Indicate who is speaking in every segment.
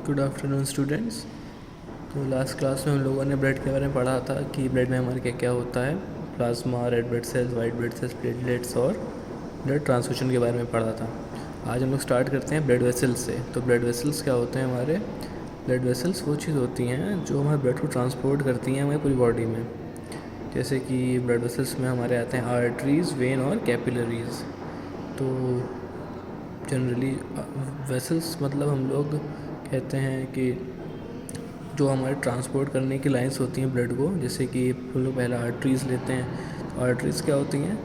Speaker 1: Good afternoon students. तो last class में हम लोगों ने ब्लड के बारे में पढ़ा था कि ब्लड में हमारे क्या क्या होता है। Plasma, red blood cells, white blood cells, platelets और ब्लड ट्रांसफ्यूजन के बारे में पढ़ा था। आज हम लोग स्टार्ट करते हैं ब्लड वेसल्स से। तो ब्लड वेसल्स क्या होते हैं हमारे? ब्लड वेसल्स वो चीज़ होती हैं जो हमारे ब्लड को ट्रांसपोर्ट करती हैं हमारी पूरी बॉडी में। जैसे कि ब्लड वेसल्स में हमारे आते हैं आर्टरीज़, वेन और कैपिलरीज़। तो जनरली वेसल्स मतलब हम लोग कहते हैं कि जो हमारे ट्रांसपोर्ट करने की लाइंस होती हैं ब्लड को, जैसे कि हम लोग पहले आर्टरीज़ लेते हैं। आर्टरीज़ क्या होती हैं?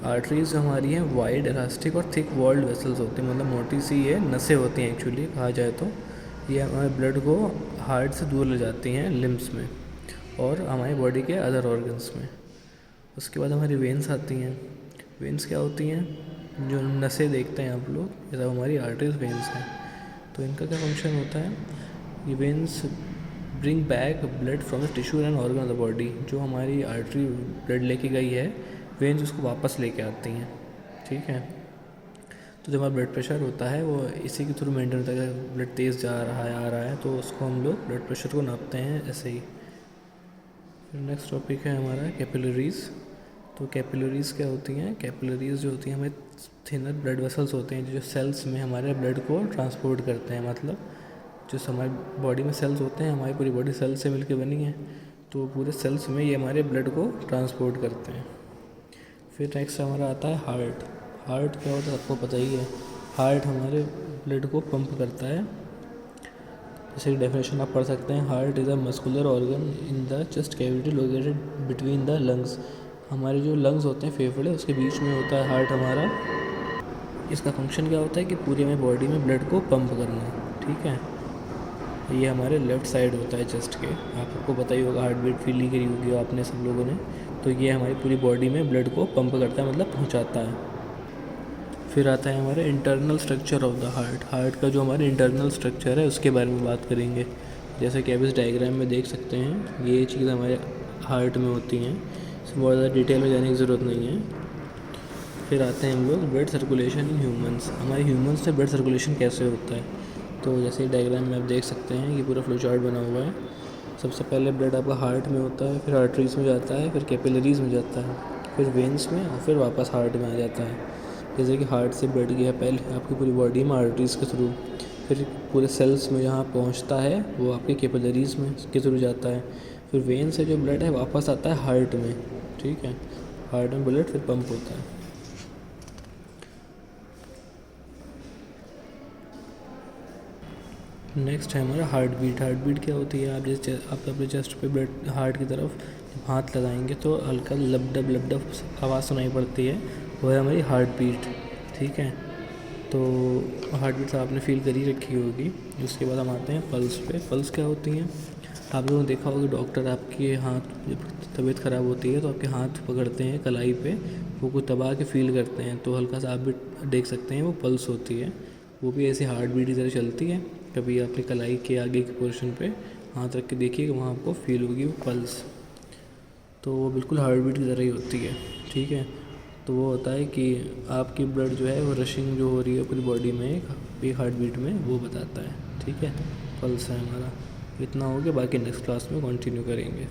Speaker 1: आर्टरीज़ जो हमारी हैं वाइड, इलास्टिक और थिक वॉल्ड वेसल्स होती हैं, मतलब मोटी सी ये नसें होती हैं एक्चुअली कहा जाए तो। ये हमारे ब्लड को हार्ट से दूर ले जाती हैं लिम्स में और हमारी बॉडी के अदर ऑर्गन्स में। उसके बाद हमारी वेन्स आती हैं। वेन्स क्या होती हैं? जो नसें देखते हैं आप लोग, ये सब हमारी आर्टरीज वेन्स हैं। तो इनका क्या फंक्शन होता है? ये veins bring back blood from the tissue and organ of the body. जो हमारी आर्टरी ब्लड लेके गई है, वेन्स उसको वापस लेके आती हैं। ठीक है। तो जब हमारा ब्लड प्रेशर होता है वो इसी के थ्रू मेंटेन होता है। ब्लड तेज़ जा रहा है, आ रहा है, तो उसको हम लोग ब्लड प्रेशर को नापते हैं ऐसे ही। फिर नेक्स्ट टॉपिक है हमारा कैपिलरीज़। तो कैपिलरीज़ क्या होती हैं? कैपिलरीज़ जो होती हैं हमें थिनर ब्लड वेसल्स होते हैं जो सेल्स में हमारे ब्लड को ट्रांसपोर्ट करते हैं। मतलब जो हमारी बॉडी में सेल्स होते हैं, हमारी पूरी बॉडी सेल्स से मिलकर बनी है, तो पूरे सेल्स में ये हमारे ब्लड को ट्रांसपोर्ट करते हैं। फिर नेक्स्ट हमारा आता है हार्ट। हार्ट क्या होता है आपको पता ही है। हार्ट हमारे ब्लड को पंप करता है। जैसे कि डेफिनेशन आप पढ़ सकते हैं, heart is a muscular organ in the chest cavity located between the lungs. हमारे जो लंग्स होते हैं, फेफड़े, उसके बीच में होता है हार्ट हमारा। इसका फंक्शन क्या होता है कि पूरी हमारी बॉडी में ब्लड को पंप करना। ठीक है। ये हमारे लेफ़्ट साइड होता है चेस्ट के। आपको पता ही होगा, हार्ट बीट फील नहीं करी होगी आपने सब लोगों ने। तो ये हमारी पूरी बॉडी में ब्लड को पंप करता है, मतलब पहुंचाता है। फिर आता है हमारे internal structure of the heart. Heart का जो हमारे इंटरनल स्ट्रक्चर है उसके बारे में बात करेंगे। जैसे कि आप इस डायग्राम में देख सकते हैं, ये चीज़ हमारे हार्ट में होती हैं। इसमें बहुत ज़्यादा डिटेल में जाने की ज़रूरत नहीं है। फिर आते हैं हम लोग ब्लड सर्कुलेशन इन ह्यूमंस। हमारे ह्यूमंस में ब्लड सर्कुलेशन कैसे होता है? तो जैसे डायग्राम में आप देख सकते हैं, ये पूरा फ्लो चार्ट बना हुआ है। सबसे पहले ब्लड आपका हार्ट में होता है, फिर आर्टरीज़ में जाता है, फिर कैपिलरीज़ में जाता है, फिर वेन्स में और फिर वापस हार्ट में आ जाता है। जैसे कि हार्ट से ब्लड गया पहले आपकी पूरी बॉडी में आर्टरीज़ के थ्रू, फिर पूरे सेल्स में जहाँ पहुँचता है वो आपके कैपिलरीज़ में के थ्रू जाता है। फिर वेन से जो ब्लड है वापस आता है हार्ट में। ठीक है। हार्ट में ब्लड फिर पंप होता है। नेक्स्ट है हमारा हार्ट बीट। हार्ट बीट क्या होती है? आप अपने चेस्ट पे ब्लड हार्ट की तरफ जब हाथ लगाएंगे तो हल्का लब आवाज़ सुनाई पड़ती है, वो है हमारी हार्ट बीट। ठीक है। तो हार्ट बीट आपने फील करी रखी होगी। उसके बाद हम आते हैं पल्स पे। पल्स क्या होती हैं? आप लोगों ने देखा होगा डॉक्टर आपके हाथ, जब तबीयत ख़राब होती है तो आपके हाथ पकड़ते हैं कलाई पे, वो कुछ दबा के फील करते हैं, तो हल्का सा आप भी देख सकते हैं वो पल्स होती है। वो भी ऐसे हार्ट बीट की तरह चलती है। कभी अपनी कलाई के आगे के पोर्शन पे हाथ रख के देखिएगा, वहाँ आपको फील होगी वो पल्स। तो वो बिल्कुल हार्ट बीट की तरह ही होती है। ठीक है। तो वो होता है कि आपकी ब्लड जो है वो रशिंग जो हो रही है पूरी बॉडी में एक हार्ट बीट में, वो बताता है। ठीक है। पल्स है हमारा। इतना हो गया, बाकी नेक्स्ट क्लास में कंटिन्यू करेंगे।